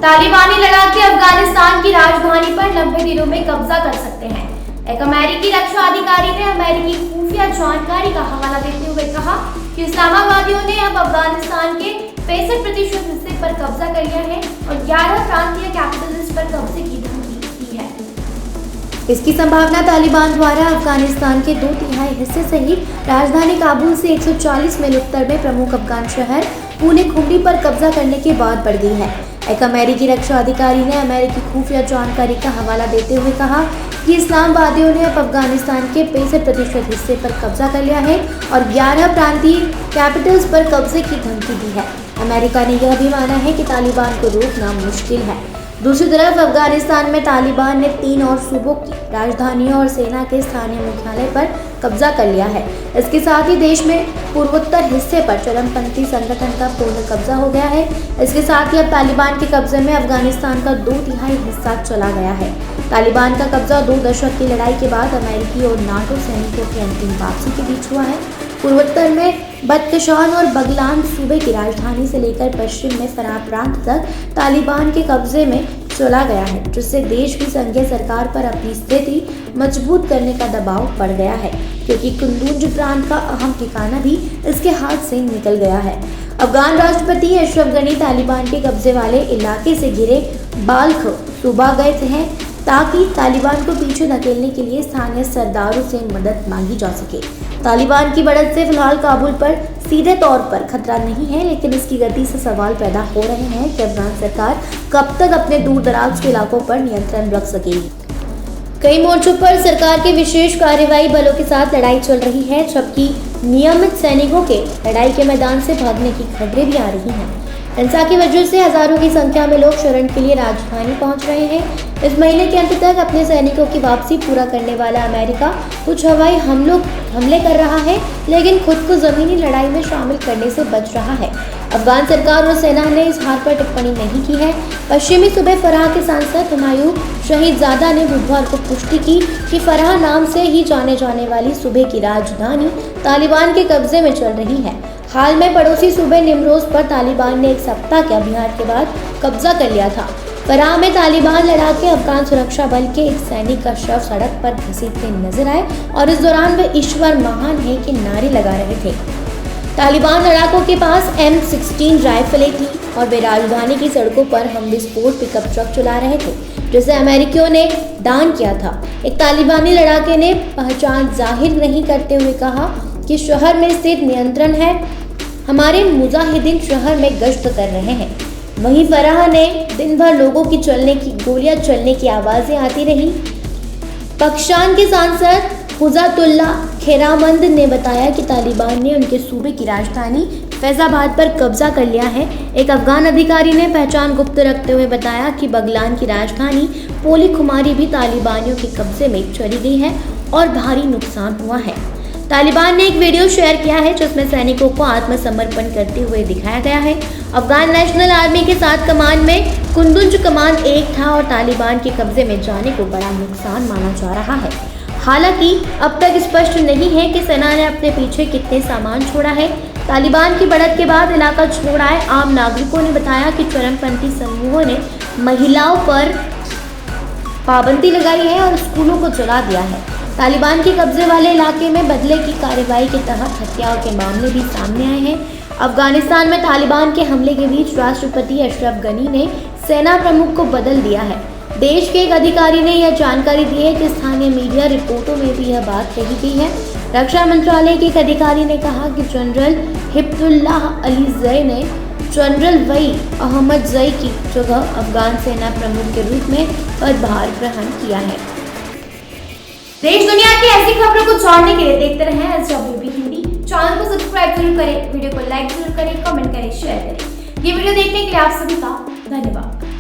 तालिबानी लड़ाके अफगानिस्तान की राजधानी पर 90 दिनों में कब्जा कर सकते हैं। एक अमेरिकी रक्षा अधिकारी ने अमेरिकी खुफिया जानकारी का हवाला देते हुए कहा कि इस्लामाबादियों ने अब अफगानिस्तान के 65% हिस्से पर कब्जा कर लिया है और 11 प्रांतीय कैपिटल्स पर कब्जे की धमकी दी है। इसकी संभावना तालिबान द्वारा अफगानिस्तान के 2/3 हिस्से सहित राजधानी काबुल से 140 मील उत्तर में प्रमुख अफगान शहर पुणे खुमरी पर कब्जा करने के बाद बढ़ गई है। एक अमेरिकी रक्षा अधिकारी ने अमेरिकी खुफिया जानकारी का हवाला देते हुए कहा कि इस्लामाबादियों ने अब अफगानिस्तान के 65% हिस्से पर कब्जा कर लिया है और 11 प्रांतीय कैपिटल्स पर कब्जे की धमकी दी है। अमेरिका ने यह भी माना है कि तालिबान को रोकना मुश्किल है। दूसरी तरफ अफगानिस्तान में तालिबान ने 3 और सूबों की राजधानियों और सेना के स्थानीय मुख्यालय पर कब्जा कर लिया है। इसके साथ ही देश में पूर्वोत्तर हिस्से पर चरमपंथी संगठन का पूर्ण कब्जा हो गया है। इसके साथ ही अब तालिबान के कब्जे में अफगानिस्तान का 2/3 हिस्सा चला गया है। तालिबान का कब्जा 2 दशक की लड़ाई के बाद अमेरिकी और नाटो सैनिकों की अंतिम वापसी के बीच हुआ है। पूर्वोत्तर में बदख्शान और बगलान सूबे की राजधानी से लेकर पश्चिम में फराह प्रांत तक तालिबान के कब्जे में चला गया है, जिससे देश की संघीय सरकार पर अपनी स्थिति मजबूत करने का दबाव बढ़ गया है, क्योंकि कुंदुज प्रांत का अहम ठिकाना भी इसके हाथ से निकल गया है। अफगान राष्ट्रपति अशरफ गनी तालिबान के कब्जे वाले इलाके से घिरे बाल्ख सूबा गए थे ताकि तालिबान को पीछे धकेलने के लिए स्थानीय सरदारों से मदद मांगी जा सके। तालिबान की बढ़त से फिलहाल काबुल पर सीधे तौर पर खतरा नहीं है, लेकिन इसकी गति से सवाल पैदा हो रहे हैं कि अफगान सरकार कब तक अपने दूर दराज के इलाकों पर नियंत्रण रख सकेगी। कई मोर्चों पर सरकार के विशेष कार्रवाई बलों के साथ लड़ाई चल रही है, जबकि नियमित सैनिकों के लड़ाई के मैदान से भागने की खबरें भी आ रही हैं। हिंसा की वजह से हजारों की संख्या में लोग शरण के लिए राजधानी पहुंच रहे हैं। इस महीने के अंत तक अपने सैनिकों की वापसी पूरा करने वाला अमेरिका कुछ हवाई हमले कर रहा है, लेकिन खुद को जमीनी लड़ाई में शामिल करने से बच रहा है। अफगान सरकार और सेना ने इस हार पर टिप्पणी नहीं की है। पश्चिमी सूबे फराह के सांसद हुमायूं शहीदजादा ने बुधवार को पुष्टि की कि फराह नाम से ही जाने जाने वाली सूबे की राजधानी तालिबान के कब्जे में चल रही है। हाल में पड़ोसी सूबे निमरोज पर तालिबान ने 1 सप्ताह के अभियान के बाद कब्जा कर लिया था। फराह में तालिबान लड़ाके अफगान सुरक्षा बल के एक सैनिक का शव सड़क पर घसीटते नजर आए और इस दौरान वे ईश्वर महान है के नारे लगा रहे थे। तालिबान लड़ाकों के पास M16 राइफलें थी और वे राजधानी की सड़कों पर हम विस्फोट पिकअप ट्रक चला रहे थे, जिसे अमेरिकियों ने दान किया था। एक तालिबानी लड़ाके ने पहचान जाहिर नहीं करते हुए कहा कि शहर में स्थित नियंत्रण है, हमारे मुजाहिदीन शहर में गश्त कर रहे हैं। वहीं फराह ने दिन भर लोगों की गोलियां चलने की आवाजें आती रही। पक्षान के सांसद हुजातुल्ला खेरामंद ने बताया कि तालिबान ने उनके सूबे की राजधानी फैजाबाद पर कब्जा कर लिया है। एक अफगान अधिकारी ने पहचान गुप्त रखते हुए बताया कि बगलान की राजधानी पोली खुमारी भी तालिबानियों के कब्जे में चली गई है और भारी नुकसान हुआ है। तालिबान ने एक वीडियो शेयर किया है जिसमें सैनिकों को आत्मसमर्पण करते हुए दिखाया गया है। अफगान नेशनल आर्मी के साथ कमान में कुंदुज कमान 1 था और तालिबान के कब्जे में जाने को बड़ा नुकसान माना जा रहा है। हालांकि अब तक स्पष्ट नहीं है कि सेना ने अपने पीछे कितने सामान छोड़ा है। तालिबान की बढ़त के बाद इलाका छोड़ आए आम नागरिकों ने बताया कि चरमपंथी समूहों ने महिलाओं पर पाबंदी लगाई है और स्कूलों को जला दिया है। तालिबान के कब्जे वाले इलाके में बदले की कार्रवाई के तहत हत्याओं के मामले भी सामने आए हैं। अफगानिस्तान में तालिबान के हमले के बीच राष्ट्रपति अशरफ गनी ने सेना प्रमुख को बदल दिया है। देश के एक अधिकारी ने यह जानकारी दी है कि स्थानीय मीडिया रिपोर्टों में भी यह बात कही गई है। रक्षा मंत्रालय के एक अधिकारी ने कहा कि जनरल हिब्बुल्लाह अली जई ने जनरल वई अहमद जई की जगह अफगान सेना प्रमुख के रूप में पदभार ग्रहण किया है। देश दुनिया की ऐसी खबरों को जानने के लिए देखते रहें SWB हिंदी। चैनल को सब्सक्राइब जरूर करें, वीडियो को लाइक जरूर करें, कमेंट करें, शेयर करें। ये वीडियो देखने के लिए आप सभी का धन्यवाद।